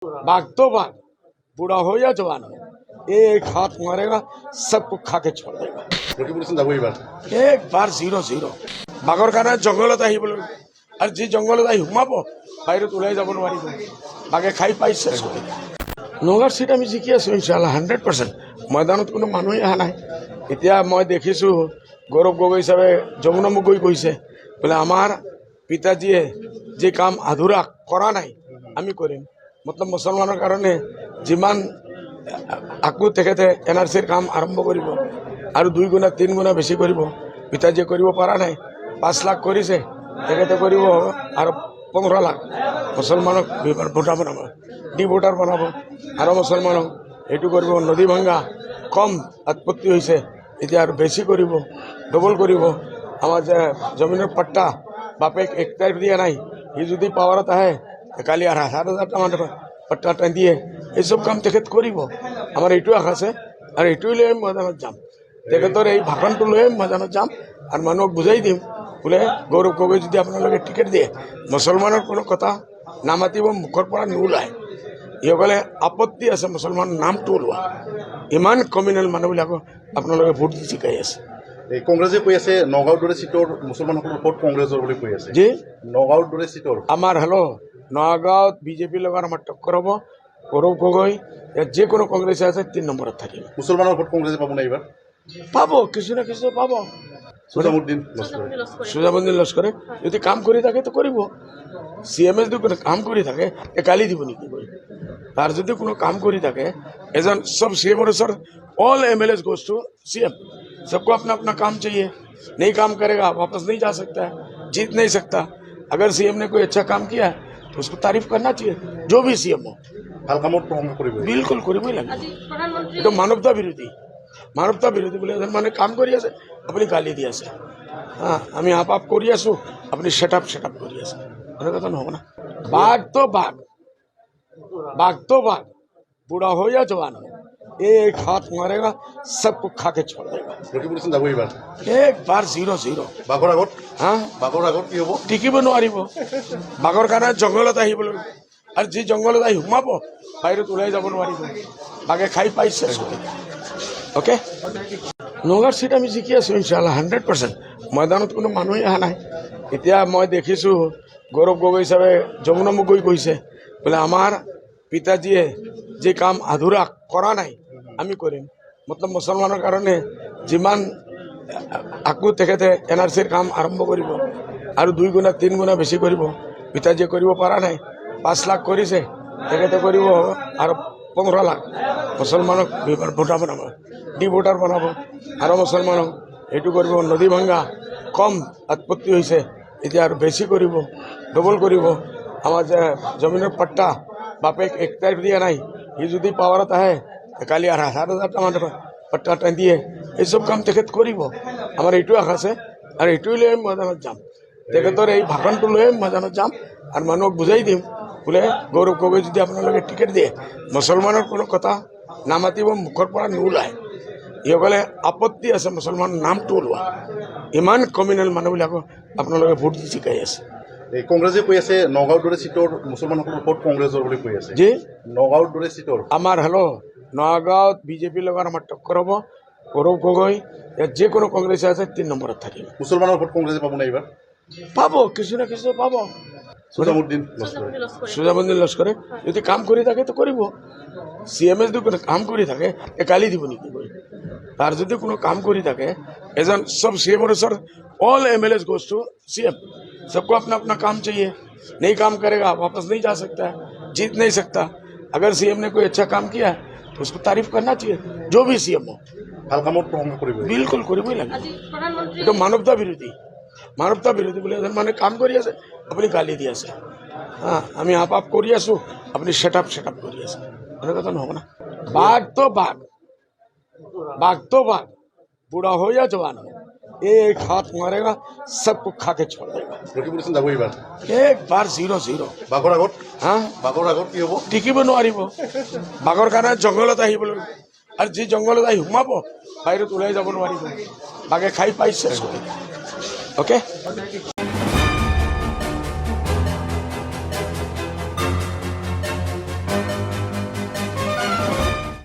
बाघ तो बाघ, बूढ़ा हो या जवान हो, एक हाथ मारेगा सबको खा के छोड़ देगा। एक बार 0-0 बाघर कारण जंगलत और जी जंगलत सोमाब बाहर ऊल् যাব নোৱাৰিব बाघे खाई पाई शेष कर नगार सीट आम जिकी आसो इनशाल्लाह 100%। मैदान को मानुहे अहा ना इतना मैं देखी गौरव गगৈ साहेब जमुना गई कैसे बोले आमार पिताजीए जी काम आधुरा करा ना आमी करिम मतलब मुसलमानर कारणे जिमान आकु तेखेते एनआरसीर काम आरम्भ करिब और 2 गुणा 3 गुणा बेसि करिब पिताजीए करिब पारा नाई 5 लाख करिसे तेखेते करिब और 15 लाख मुसलमानक भोटार बनाब डि भोटार बनाब और मुसलमानक एटु करिब नदी भांगा कम उत्पत्ति होइसे एतिया और बेसि करिब डबल करिब आमार जे जमिनेर पट्टा बापेक 1 तारिख दिया नाई हि जदि पावारत आए काली और 7,000 मान पट्टा दिए ये सब काम तेखत करिब आमार एटु आशा आछे और एटु लई मैदानत जाम तेखतर এই ভাষণটো লৈ मैदानत जाम और मानुक बुझाई दिम बोले गौरव गगৈ যদি আপোনালোকে टिकेट दिए मुसलमानर कोनो कथा नामातिब मुखर पर नुलाय इসকলে आपत्ति আছে मुसलमान नामটো ওলোৱা ইমান কমিউনেল মানুহবিলাকক আপোনালোকে ভোট দি জিকাই আছে। কংগ্ৰেছে কৈ আছে নগাঁৱৰ দৰে সিটৰ মুছলমানসকলৰ ভোট কংগ্ৰেছৰ বুলি কৈ আছে জি নগাঁৱৰ দৰে সিটৰ আমাৰ হেল্ল' নগাঁৱত বিজেপিৰ লগত আমাৰ টক্কৰ হ'ব গৌৰৱ গগৈ যে কোনো কংগ্ৰেছে আছে 3 নম্বৰত থাকিব মুছলমানৰ ভোট কংগ্ৰেছে পাব না এবাৰ পাব কিছু না কিছু পাব সুজাবুদ্দিন লস্কৰে যদি কাম কৰি থাকে তো কৰিব সিএমএস যদি কোনো কাম কৰি থাকে গালি দিব নেকি কই তাৰ যদি কোনো কাম কৰি থাকে এজন सब सीएम और sir all MLAs goes to CM सबको अपना अपना काम चाहिए नहीं काम करेगा वापस नहीं जा सकता है जीत नहीं सकता अगर सीएम ने कोई अच्छा काम किया है तो उसको तारीफ करना चाहिए जो भी सीएम हो बिल्कुल करबই লাগে এটা মানৱতা বিৰোধী বলে এজন মানে কাম কৰি আছে আপুনি গালি দি আছে हाँ আমি आप কৰি আছো আপুনি সেটআপ কৰি আছে এনে কথা নহব না बाघ तो बाघ बूढ़ा हो या जवान हो एक हाथ मारेगा सबको खा के छोड़ देगा। एक बार 0-0 हाँ टिकिब নোৱাৰিব बाघर कारण जंगलत और जी जंगलत सोमाब बाहर ऊल् যাব নোৱাৰিব बाघे खाई पाई शेष कर ओके नगार सीट आम जिकी आसो इनशाल्लाह 100%। मैदान को मानुहे अहा ना इतना मैं देखी गौरव गगৈ साहेब जमुना गई कैसे बोले आमार पिताजीए जी काम आधुरा करा ना आमी करिम मतलब मुसलमानर कारणे जिमान आकु तेखेते एनआरसीर काम आरम्भ करिब और 2 गुणा 3 गुणा बेसि करिब पिताजीए करिब पारा नाई 5 लाख करिसे तेखेते करिब और 15 लाख मुसलमानक भोटार बनाब डि भोटार बनाब और मुसलमानक एटु करिब नदी भांगा कम उत्पत्ति होइसे एतिया और बेसि करिब डबल करिब आमार जे जमिनेर पट्टा बापेक 1 तारिख दिया नाई हि जदि पावारत आए काली और 7,000 मान पट्टा दिए ये सब काम तेखत करिब आमार एटु आशा आछे और एटु लई मैदानत जाम तेखतर এই ভাষণটো লৈ मैदानत जाम और मानुक बुझाई दिम बोले गौरव गगৈ যদি আপোনালোকে टिकेट दिए मुसलमानर कोनो कथा नामातिब मुखर पर नुलाय इসকলে आपत्ति আছে मुसलमान नामটো ওলোৱা ইমান কমিউনেল মানুহবিলাকক আপোনালোকে ভোট দি জিকাই আছে। কংগ্ৰেছে কৈ আছে নগাঁৱৰ দৰে সিটৰ মুছলমানসকলৰ ভোট কংগ্ৰেছৰ বুলি কৈ আছে জি নগাঁৱৰ দৰে সিটৰ আমাৰ হেল্ল' নগাঁৱত বিজেপিৰ লগত আমাৰ টক্কৰ হ'ব গৌৰৱ গগৈ যে কোনো কংগ্ৰেছে আছে 3 নম্বৰত থাকিব মুছলমানৰ ভোট কংগ্ৰেছে পাব না এবাৰ পাব কিছু না কিছু পাব সুজাবুদ্দিন লস্কৰে যদি কাম কৰি থাকে তো কৰিব সিএমএস যদি কোনো কাম কৰি থাকে গালি দিব নেকি কই তাৰ যদি কোনো কাম কৰি থাকে এজন सब सीएम और sir all MLAs goes to CM सबको अपना अपना काम चाहिए नहीं काम करेगा वापस नहीं जा सकता है जीत नहीं सकता अगर सीएम ने कोई अच्छा काम किया है तो उसको तारीफ करना चाहिए जो भी सीएम हो बिल्कुल करबই লাগে এটা মানৱতা বিৰোধী বলে এজন মানে কাম কৰি আছে আপুনি গালি দি আছে हाँ আমি आप কৰি আছো আপুনি সেটআপ কৰি আছে এনে কথা নহব না बाघ तो बाघ बूढ़ा हो या जवान हो एक हाथ मारेगा सबको खा के छोड़ देगा। एक बार 0-0 हाँ टिकिब নোৱাৰিব बाघर कारण जंगलत और जी जंगलत सोमाब बाहर ऊल् যাব নোৱাৰিব बाघे खाई पाई शेष कर ओके।